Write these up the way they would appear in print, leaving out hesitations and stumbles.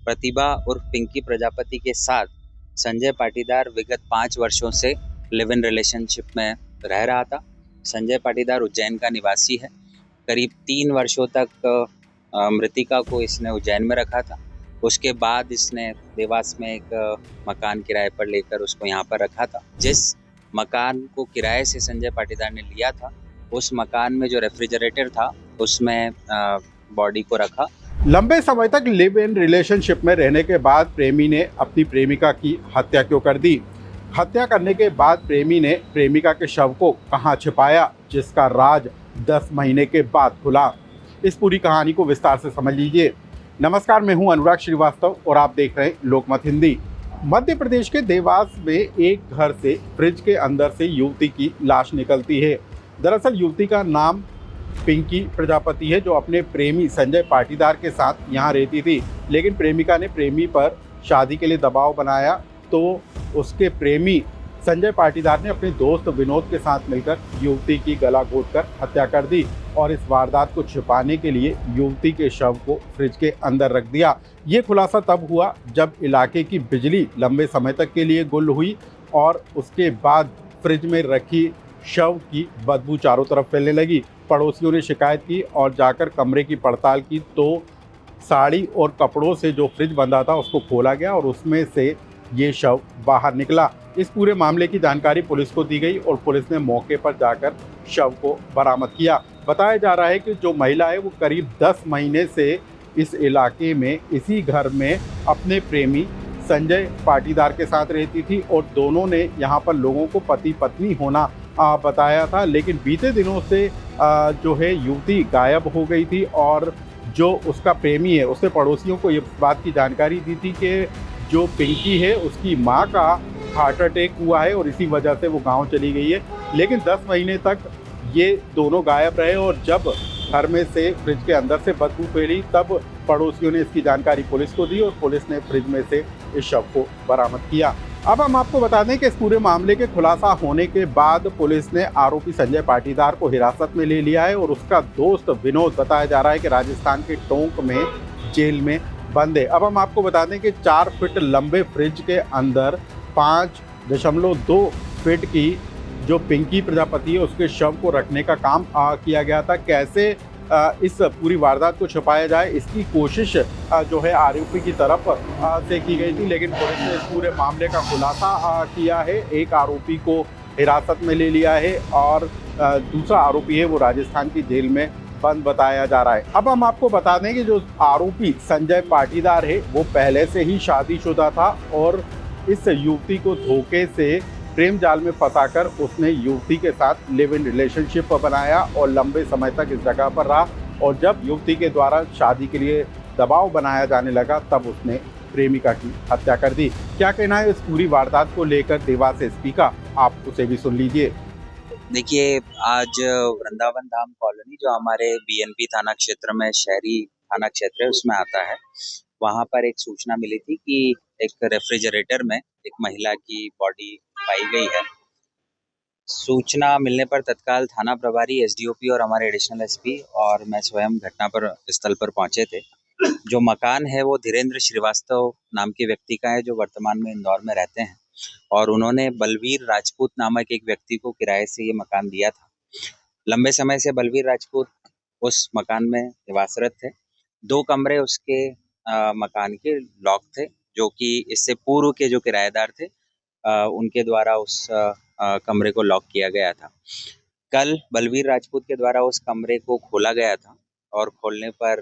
प्रतिभा उर्फ पिंकी प्रजापति के साथ संजय पाटीदार विगत 5 वर्षों से लिव इन रिलेशनशिप में रह रहा था। संजय पाटीदार उज्जैन का निवासी है। करीब 3 वर्षों तक मृतिका को इसने उज्जैन में रखा था। उसके बाद इसने देवास में एक मकान किराए पर लेकर उसको यहाँ पर रखा था। जिस मकान को किराए से संजय पाटीदार ने लिया था, उस मकान में जो रेफ्रिजरेटर था उसमें बॉडी को रखा। लंबे समय तक लिव इन रिलेशनशिप में रहने के बाद प्रेमी ने अपनी प्रेमिका की हत्या क्यों कर दी? हत्या करने के बाद प्रेमी ने प्रेमिका के शव को कहां छिपाया, जिसका राज 10 महीने के बाद खुला? इस पूरी कहानी को विस्तार से समझ लीजिए। नमस्कार, मैं हूं अनुराग श्रीवास्तव और आप देख रहे हैं लोकमत हिंदी। मध्य प्रदेश के देवास में एक घर से फ्रिज के अंदर से युवती की लाश निकलती है। दरअसल युवती का नाम पिंकी प्रजापति है, जो अपने प्रेमी संजय पाटीदार के साथ यहाँ रहती थी। लेकिन प्रेमिका ने प्रेमी पर शादी के लिए दबाव बनाया, तो उसके प्रेमी संजय पाटीदार ने अपने दोस्त विनोद के साथ मिलकर युवती की गला घोंटकर हत्या कर दी और इस वारदात को छिपाने के लिए युवती के शव को फ्रिज के अंदर रख दिया। ये खुलासा तब हुआ जब इलाके की बिजली लंबे समय तक के लिए गुल हुई और उसके बाद फ्रिज में रखी शव की बदबू चारों तरफ फैलने लगी। पड़ोसियों ने शिकायत की और जाकर कमरे की पड़ताल की तो साड़ी और कपड़ों से जो फ्रिज बंधा था उसको खोला गया और उसमें से ये शव बाहर निकला। इस पूरे मामले की जानकारी पुलिस को दी गई और पुलिस ने मौके पर जाकर शव को बरामद किया। बताया जा रहा है कि जो महिला है वो करीब 10 महीने से इस इलाके में इसी घर में अपने प्रेमी संजय पाटीदार के साथ रहती थी और दोनों ने यहाँ पर लोगों को पति पत्नी होना बताया था। लेकिन बीते दिनों से जो है युवती गायब हो गई थी और जो उसका प्रेमी है उसने पड़ोसियों को ये बात की जानकारी दी थी कि जो पिंकी है उसकी माँ का हार्ट अटैक हुआ है और इसी वजह से वो गांव चली गई है। लेकिन 10 महीने तक ये दोनों गायब रहे और जब घर में से फ्रिज के अंदर से बदबू फैली तब पड़ोसियों ने इसकी जानकारी पुलिस को दी और पुलिस ने फ्रिज में से इस शव को बरामद किया। अब हम आपको बता दें कि इस पूरे मामले के खुलासा होने के बाद पुलिस ने आरोपी संजय पाटीदार को हिरासत में ले लिया है और उसका दोस्त विनोद बताया जा रहा है कि राजस्थान के टोंक में जेल में बंद है। अब हम आपको बता दें कि 4 फीट लंबे फ्रिज के अंदर 5.2 फीट की जो पिंकी प्रजापति है उसके शव को रखने का काम किया गया था। कैसे इस पूरी वारदात को छुपाया जाए इसकी कोशिश जो है आरोपी की तरफ से की गई थी, लेकिन पुलिस ने इस पूरे मामले का खुलासा किया है। एक आरोपी को हिरासत में ले लिया है और दूसरा आरोपी है वो राजस्थान की जेल में बंद बताया जा रहा है। अब हम आपको बता दें कि जो आरोपी संजय पाटीदार है वो पहले से ही शादीशुदा था और इस युवती को धोखे से प्रेम जाल में फंसाकर उसने युवती के साथ लिव इन रिलेशनशिप बनाया और लंबे समय तक इस जगह पर रहा और जब युवती के द्वारा शादी के लिए दबाव बनाया जाने लगा तब उसने प्रेमिका की हत्या कर दी। क्या कहना है इस पूरी वारदात को लेकर देवास एसपी का, आप उसे भी सुन लीजिए। देखिए, आज वृंदावन धाम कॉलोनी जो हमारे बीएनपी थाना क्षेत्र में शहरी थाना क्षेत्र है उसमें आता है, वहाँ पर एक सूचना मिली थी कि एक रेफ्रिजरेटर में एक महिला की बॉडी पाई गई है। सूचना मिलने पर तत्काल थाना प्रभारी एसडीओपी और हमारे एडिशनल एसपी और मैं स्वयं घटना पर स्थल पर पहुंचे थे। जो मकान है वो धीरेन्द्र श्रीवास्तव नाम के व्यक्ति का है जो वर्तमान में इंदौर में रहते हैं और उन्होंने बलवीर राजपूत नामक एक व्यक्ति को किराए से ये मकान दिया था। लंबे समय से बलवीर राजपूत उस मकान में निवासरत थे। 2 कमरे उसके मकान के लॉक थे, जो कि इससे पूर्व के जो किराएदार थे उनके द्वारा उस कमरे को लॉक किया गया था। कल बलवीर राजपूत के द्वारा उस कमरे को खोला गया था और खोलने पर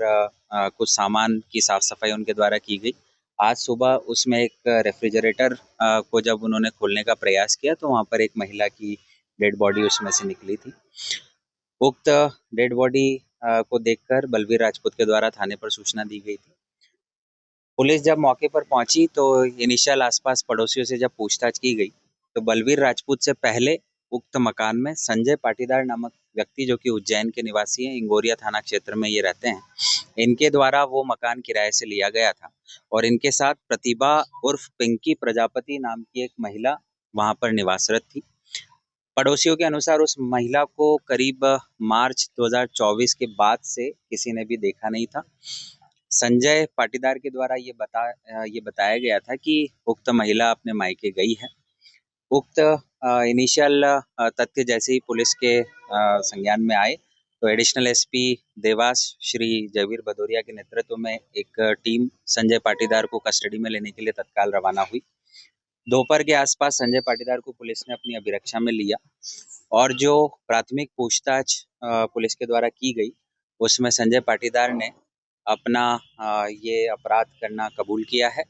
कुछ सामान की साफ सफाई उनके द्वारा की गई। आज सुबह उसमें एक रेफ्रिजरेटर को जब उन्होंने खोलने का प्रयास किया तो वहाँ पर एक महिला की डेड बॉडी उसमें से निकली थी। उक्त डेड बॉडी को देखकर बलवीर राजपूत के द्वारा थाने पर सूचना दी गई थी। पुलिस जब मौके पर पहुंची तो इनिशियल आसपास पड़ोसियों से जब पूछताछ की गई तो बलवीर राजपूत से पहले उक्त मकान में संजय पाटीदार नामक व्यक्ति जो कि उज्जैन के निवासी हैं, इंगोरिया थाना क्षेत्र में ये रहते हैं, इनके द्वारा वो मकान किराए से लिया गया था और इनके साथ प्रतिभा उर्फ पिंकी प्रजापति नाम की एक महिला वहां पर निवासरत थी। पड़ोसियों के अनुसार उस महिला को करीब मार्च 2024 के बाद से किसी ने भी देखा नहीं था। संजय पाटीदार के द्वारा ये बताया गया था कि उक्त महिला अपने मायके गई है। उक्त इनिशियल तथ्य जैसे ही पुलिस के संज्ञान में आए तो एडिशनल एसपी देवास श्री जयवीर भदौरिया के नेतृत्व में एक टीम संजय पाटीदार को कस्टडी में लेने के लिए तत्काल रवाना हुई। दोपहर के आसपास संजय पाटीदार को पुलिस ने अपनी अभिरक्षा में लिया और जो प्राथमिक पूछताछ पुलिस के द्वारा की गई उसमें संजय पाटीदार ने अपना ये अपराध करना कबूल किया है।